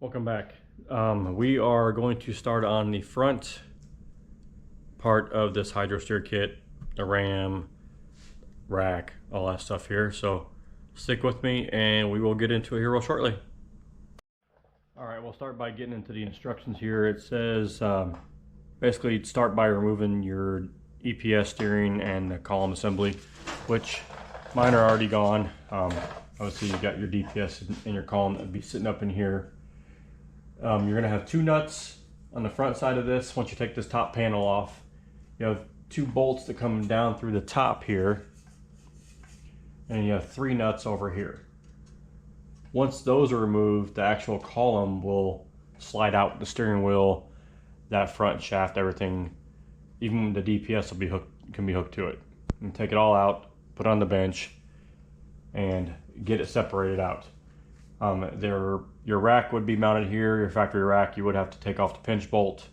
Welcome back. We are going to start on the front part of this hydro steer kit, the ram, rack, all that stuff here. So stick with me and we will get into it here real shortly. All right, we'll start by getting into the instructions here. It says basically start by removing your EPS steering and the column assembly, which mine are already gone. Obviously you got your DPS and your column that would be sitting up in here. You're going to have two nuts on the front side of this. Once you take this top panel off, you have two bolts that come down through the top here, and you have three nuts over here. Once those are removed, the actual column will slide out the steering wheel, that front shaft, everything, even the DPS will be can be hooked to it. And take it all out, put it on the bench, and get it separated out. Your rack would be mounted here. Your factory rack, you would have to take off the pinch bolt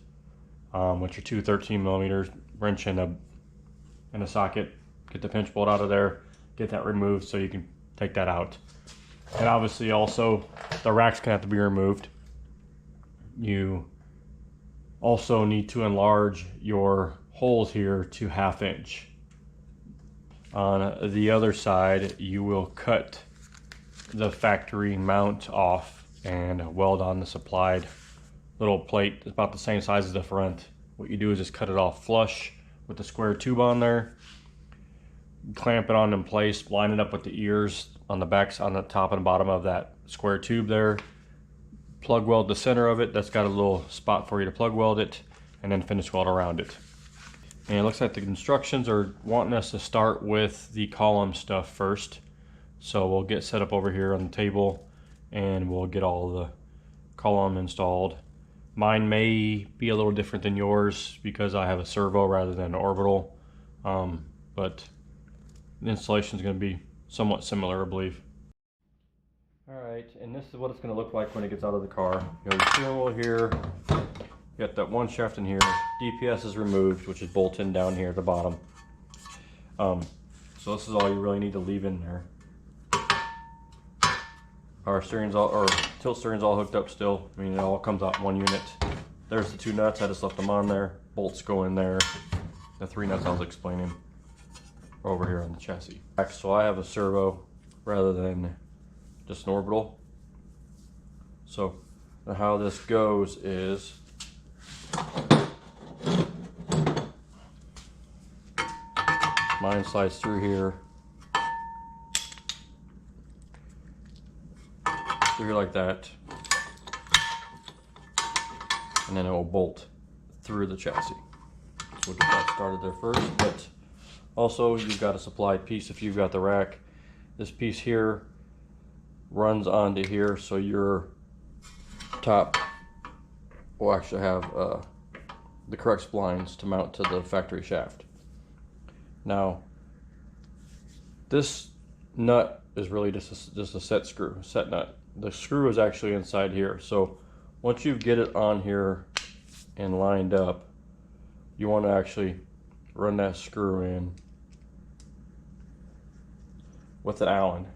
with your two 13mm wrench and a socket. Get the pinch bolt out of there, get that removed so you can take that out. And obviously also the racks can have to be removed. You also need to enlarge your holes here to 1/2 inch. On the other side, you will cut the factory mount off and weld on the supplied little plate. It's about the same size as the front. What you do is just cut it off flush with the square tube on there, clamp it on in place, line it up with the ears on the backs, on the top and bottom of that square tube there, plug weld the center of it. That's got a little spot for you to plug weld it, and then finish weld around it. And it looks like the instructions are wanting us to start with the column stuff first. So we'll get set up over here on the table and we'll get all the column installed. Mine may be a little different than yours because I have a servo rather than an orbital, but the installation is going to be somewhat similar, I believe. All right, and this is what it's going to look like when it gets out of the car. You have your steering wheel here, you got that one shaft in here, DPS is removed, which is bolted down here at the bottom. So this is all you really need to leave in there. Our steering's all, or tilt steering's all hooked up still. I mean, it all comes out in one unit. There's the two nuts, I just left them on there. Bolts go in there. The three nuts I was explaining are over here on the chassis. So I have a servo rather than just an orbital. So how this goes is mine slides through here, through like that, and then it will bolt through the chassis. So we'll get that started there first, but also you've got a supplied piece if you've got the rack. This piece here runs onto here, so your top will actually have the correct splines to mount to the factory shaft. Now, this nut is really just a set nut. The screw is actually inside here. So once you get it on here and lined up, you want to actually run that screw in with an Allen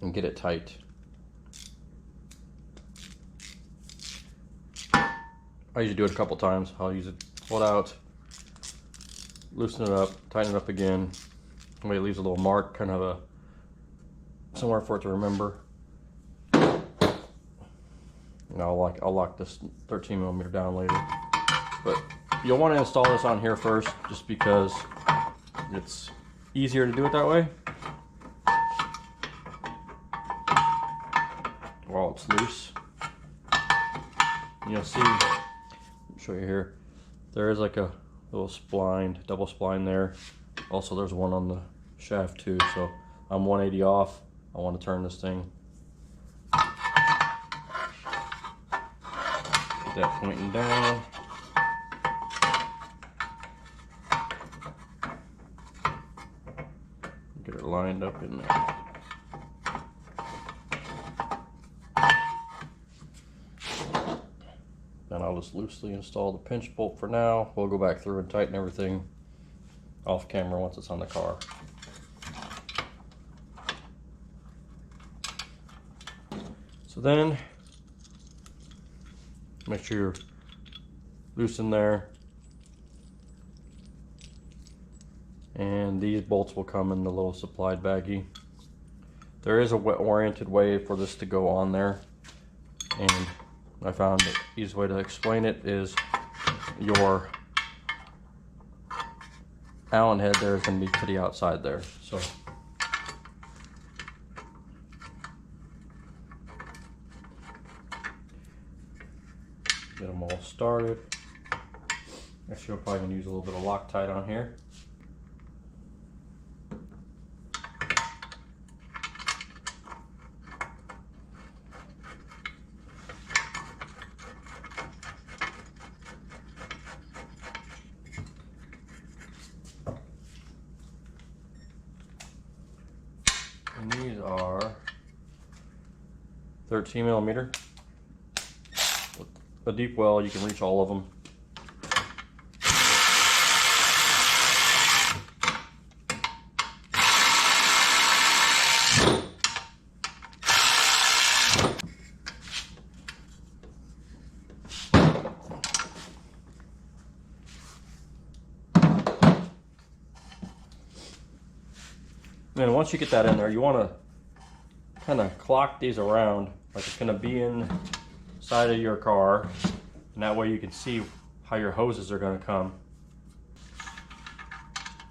and get it tight. I usually do it a couple times. I'll use it, pull it out, loosen it up, tighten it up again. That way it leaves a little mark, kind of somewhere for it to remember. And I'll lock this 13mm down later. But you'll want to install this on here first, just because it's easier to do it that way while it's loose. You'll see, I'll show you here, there is like a little spline, double spline there. Also there's one on the shaft too, so I'm 180 off. I want to turn this thing. Get that pointing down. Get it lined up in there. Then I'll just loosely install the pinch bolt for now. We'll go back through and tighten everything off camera once it's on the car. So then, make sure you're loose in there. And these bolts will come in the little supplied baggie. There is a oriented way for this to go on there. And I found the easiest way to explain it is your Allen head there is going to be to the outside there. So get them all started. Actually, I'm probably going to use a little bit of Loctite on here. And these are 13 millimeter. With a deep well, you can reach all of them. And once you get that in there, you want to kind of clock these around like it's going to be inside of your car, and that way you can see how your hoses are going to come.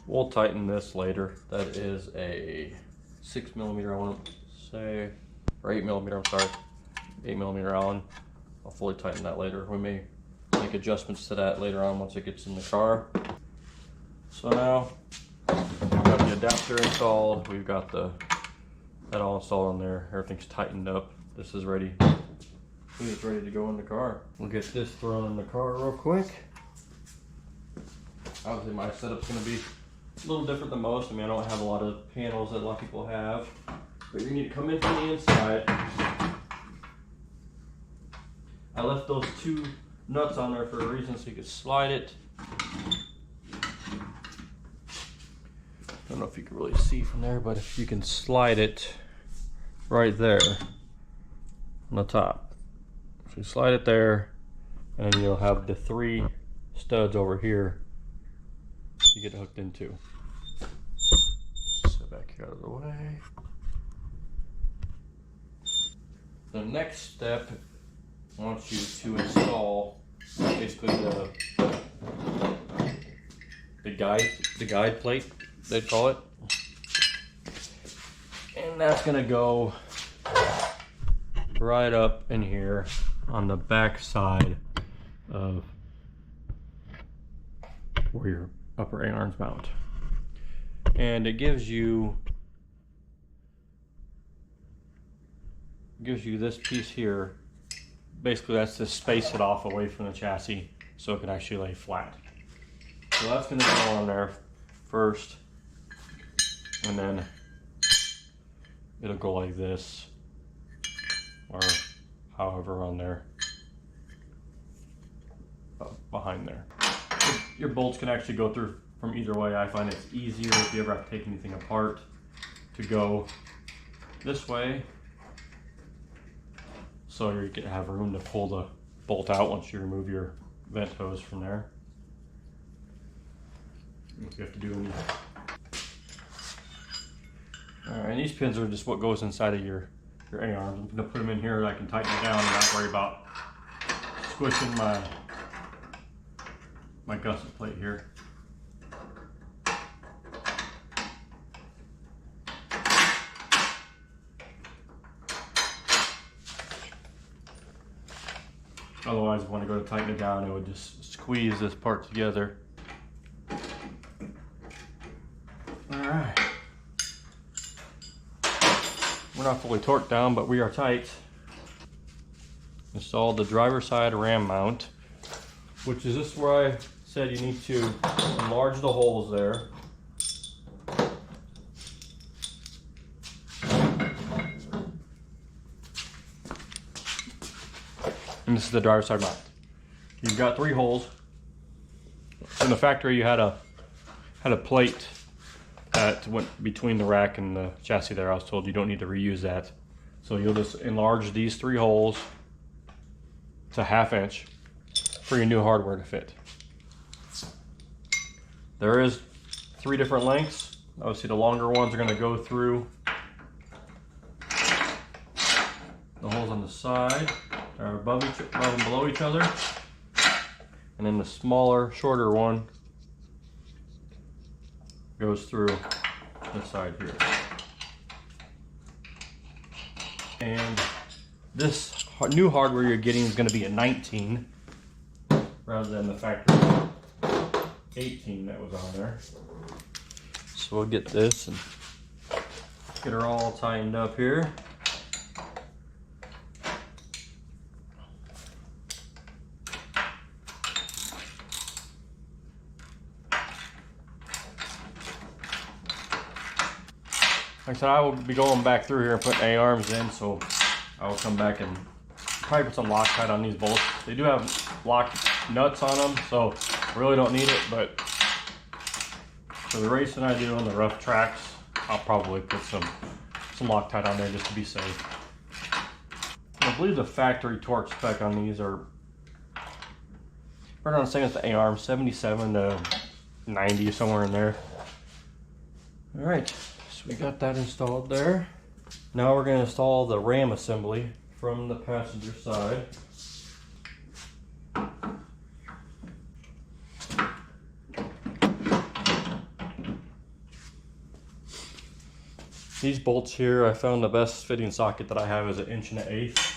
We'll tighten this later. That is a 6 millimeter, I want to say, or 8 millimeter, I'm sorry, 8 millimeter Allen. I'll fully tighten that later. We may make adjustments to that later on once it gets in the car. So now we've got the adapter installed, we've got that all installed on there, everything's tightened up. This is ready. It's ready to go in the car. We'll get this thrown in the car real quick. Obviously my setup's going to be a little different than most. I mean, I don't have a lot of panels that a lot of people have, but you need to come in from the inside. I left those two nuts on there for a reason, so you can slide it. I don't know if you can really see from there, but if you can slide it right there on the top. So you slide it there, and then you'll have the 3 studs over here to get hooked into. Set back here out of the way. The next step, I want you to install basically the guide plate, they'd call it. And that's gonna go right up in here on the back side of where your upper A-arms mount. And it gives you this piece here. Basically that's to space it off away from the chassis so it can actually lay flat. So that's gonna go on there first, and then it'll go like this, or however on there, behind there. Your bolts can actually go through from either way. I find it's easier if you ever have to take anything apart to go this way, so you can have room to pull the bolt out once you remove your vent hose from there. If you have to do any. Alright, and these pins are just what goes inside of your A-arms. I'm going to put them in here and I can tighten it down and not worry about squishing my gusset plate here. Otherwise, if I want to go to tighten it down, it would just squeeze this part together. Alright. We're not fully torqued down, but we are tight. Install the driver's side ram mount, which is this where I said you need to enlarge the holes there. And this is the driver's side mount. You've got 3 holes. In the factory, you had a plate that went between the rack and the chassis there. I was told you don't need to reuse that. So you'll just enlarge these 3 holes to 1/2 inch for your new hardware to fit. There is 3 different lengths. Obviously the longer ones are going to go through the holes on the side, are above and below each other, and then the smaller, shorter one goes through this side here. And this new hardware you're getting is going to be a 19 rather than the factory 18 that was on there. So we'll get this and get her all tightened up here. Like I said, I will be going back through here and putting A-arms in, so I will come back and probably put some Loctite on these bolts. They do have lock nuts on them, so I really don't need it, but for the racing I do on the rough tracks, I'll probably put some Loctite on there just to be safe. I believe the factory torque spec on these are right around the same as the A-arm, 77 to 90, somewhere in there. All right. We got that installed there. Now we're going to install the ram assembly from the passenger side. These bolts here, I found the best fitting socket that I have is 1 1/8 inch.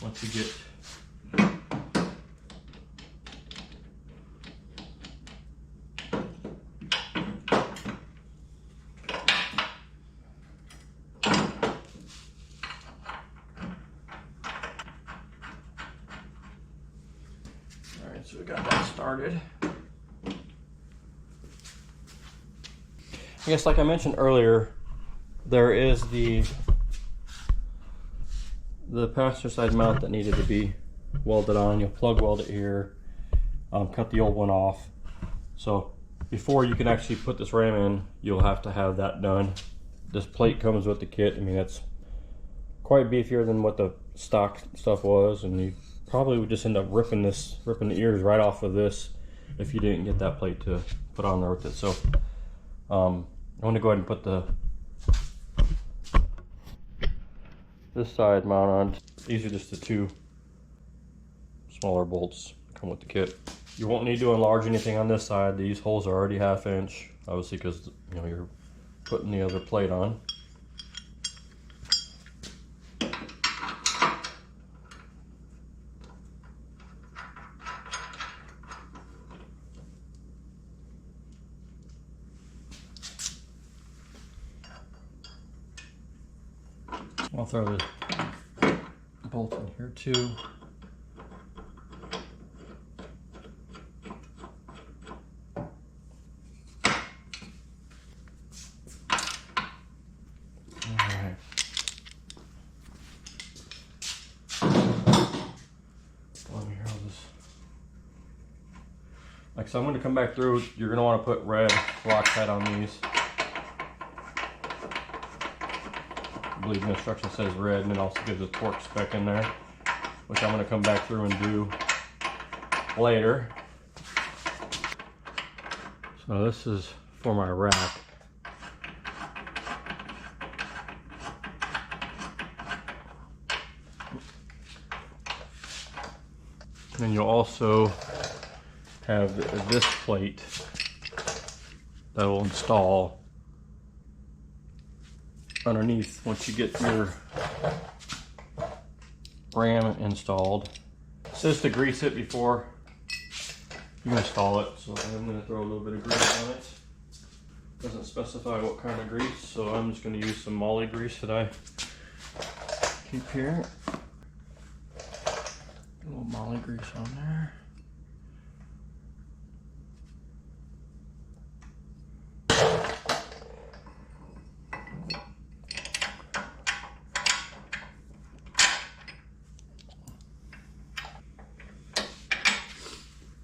Once you get so we got that started. I guess like I mentioned earlier, there is the passenger side mount that needed to be welded on. You'll plug weld it here, cut the old one off. So before you can actually put this ram in, you'll have to have that done. This plate comes with the kit. I mean, it's quite beefier than what the stock stuff was, and you probably would just end up ripping the ears right off of this if you didn't get that plate to put on there with it. So I'm going to go ahead and put this side mount on. These are just the 2 smaller bolts that come with the kit. You won't need to enlarge anything on this side. These holes are already 1/2 inch, obviously, because you're putting the other plate on. I'll throw this bolt in here too. Alright. Let me hear all this. Like, so I'm going to come back through. You're going to want to put red Loctite on these. I believe the instruction says red, and it also gives a torque spec in there, which I'm going to come back through and do later. So this is for my rack. And then you'll also have this plate that will install underneath once you get your ram installed. It says to grease it before you install it, so I'm going to throw a little bit of grease on it. Doesn't specify what kind of grease, so I'm just going to use some moly grease that I keep here. A little moly grease on there.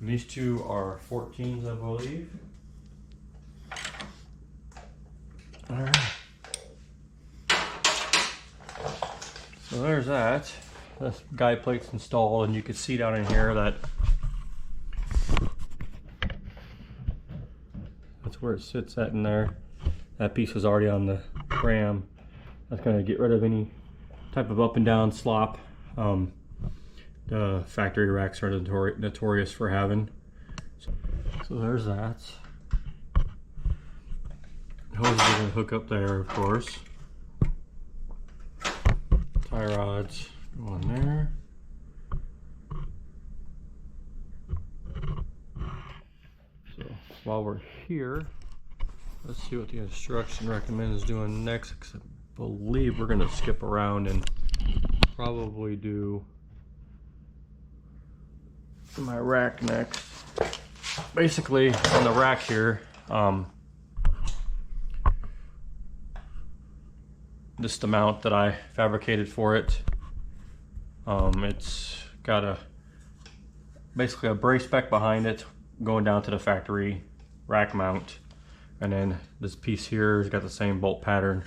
These two are 14s, I believe. All right. So there's that. This guide plate's installed, and you can see down in here that that's where it sits at in there. That piece was already on the ram. That's going to get rid of any type of up and down slop. The factory racks are notorious for having. So there's that. Hose are going to hook up there, of course. Tie rods go on there. So while we're here, let's see what the instruction recommends doing next. I believe we're going to skip around and probably do my rack next. Basically, on the rack here, this is the mount that I fabricated for it. It's got basically a brace back behind it going down to the factory rack mount, and then this piece here has got the same bolt pattern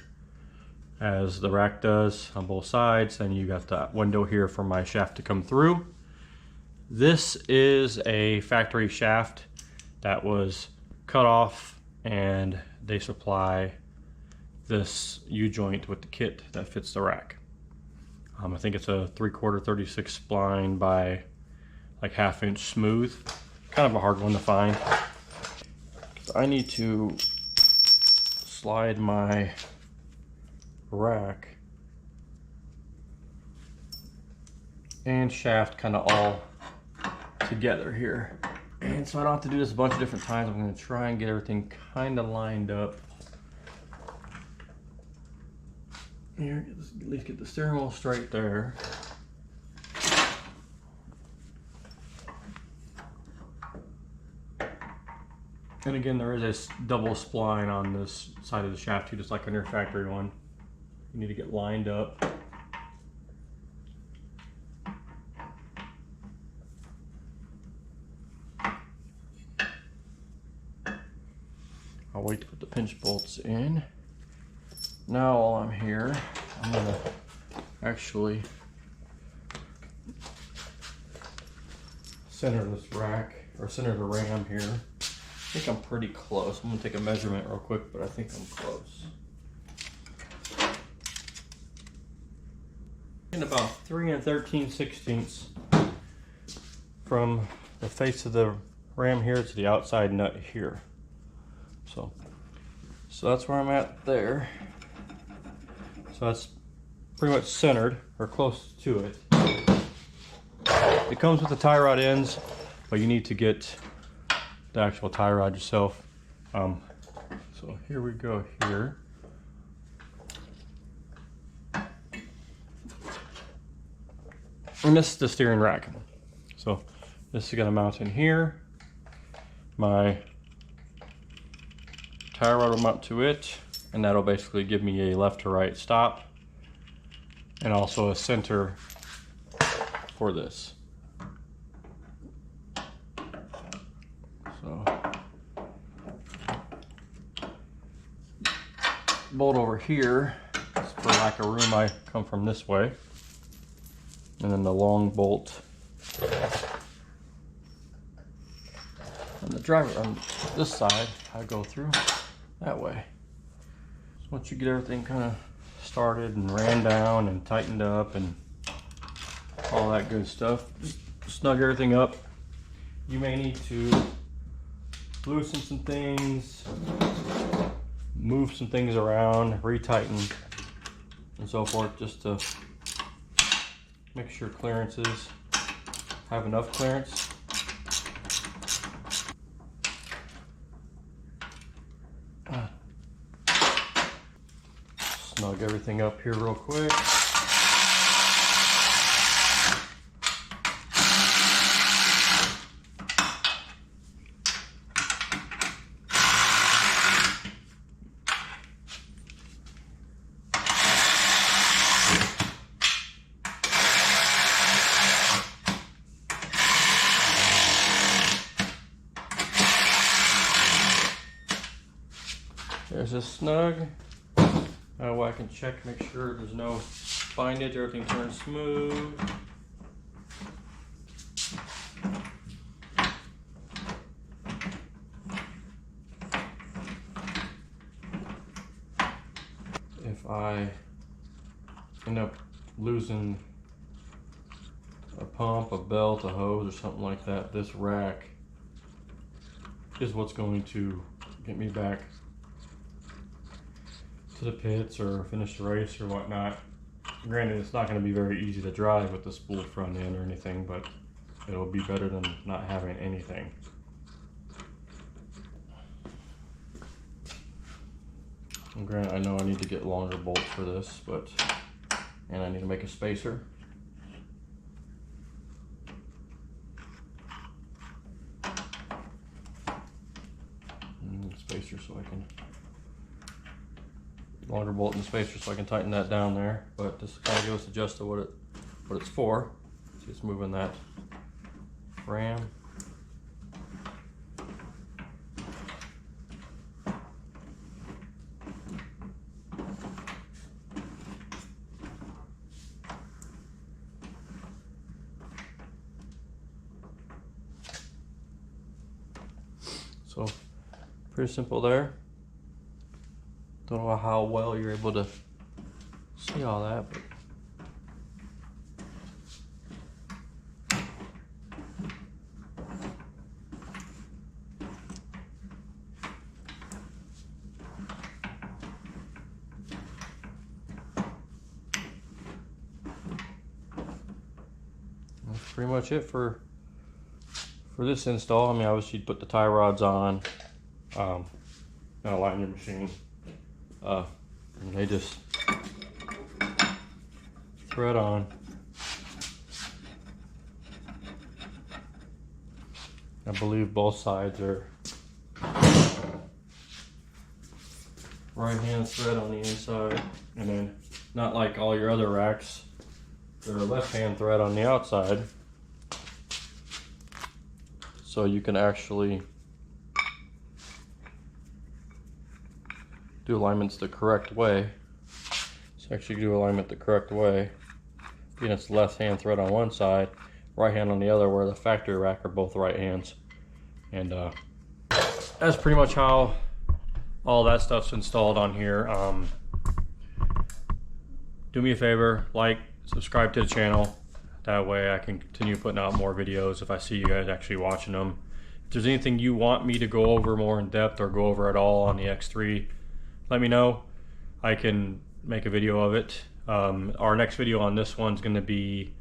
as the rack does on both sides, and you got that window here for my shaft to come through. This is a factory shaft that was cut off, and they supply this U-joint with the kit that fits the rack. I think it's a 3/4 36 spline by like 1/2 inch smooth. Kind of a hard one to find. I need to slide my rack and shaft kind of all together here. And so I don't have to do this a bunch of different times. I'm going to try and get everything kind of lined up. Here, at least get the steering wheel straight there. And again, there is a double spline on this side of the shaft too, just like on your factory one. You need to get lined up. I'll wait to put the pinch bolts in. Now while I'm here, I'm gonna actually center this rack, or center the ram here. I think I'm pretty close. I'm gonna take a measurement real quick, but I think I'm close. In about 3 13/16 from the face of the ram here to the outside nut here. So that's where I'm at there. So that's pretty much centered, or close to it. It comes with the tie rod ends, but you need to get the actual tie rod yourself. So here we go here. And this is the steering rack. So this is gonna mount in here. My tie rod will mount to it, and that'll basically give me a left to right stop, and also a center for this. So bolt over here, for lack of room I come from this way, and then the long bolt on the driver on this side I go through that way. So once you get everything kind of started and ran down and tightened up and all that good stuff, just snug everything up. You may need to loosen some things, move some things around, retighten and so forth, just to make sure clearances have enough clearance. Snug everything up here real quick. There's a snug. That way I can check, make sure there's no find it, everything turns smooth. If I end up losing a pump, a belt, a hose, or something like that, this rack is what's going to get me back to the pits or finish the race or whatnot. Granted, it's not going to be very easy to drive with the spooled front end or anything, but it'll be better than not having anything. And granted, I know I need to get longer bolts for this, and I need to make a spacer. Spacer so I can longer bolt and spacer so I can tighten that down there. But this kind of goes to just to what it's for. Just moving that ram. So pretty simple there. Don't know how well you're able to see all that, but that's pretty much it for this install. I mean, obviously you'd put the tie rods on, and align your machine. And they just thread on. I believe both sides are right hand thread on the inside, and then not like all your other racks, they're left hand thread on the outside. So you can actually do alignments the correct way. So actually do alignment the correct way. Again, it's left hand thread on one side, right hand on the other, where the factory rack are both right hands. And that's pretty much how all that stuff's installed on here. Do me a favor, like, subscribe to the channel. That way I can continue putting out more videos if I see you guys actually watching them. If there's anything you want me to go over more in depth or go over at all on the X3, let me know. I can make a video of it. Our next video on this one's going to be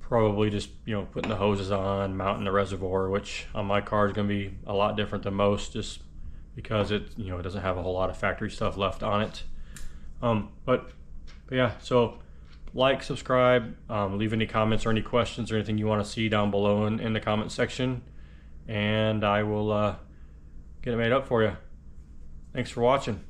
probably just, you know, putting the hoses on, mounting the reservoir, which on my car is going to be a lot different than most, just because it, you know, it doesn't have a whole lot of factory stuff left on it. But yeah, so like, subscribe, leave any comments or any questions or anything you want to see down below in the comment section, and I will get it made up for you. Thanks for watching.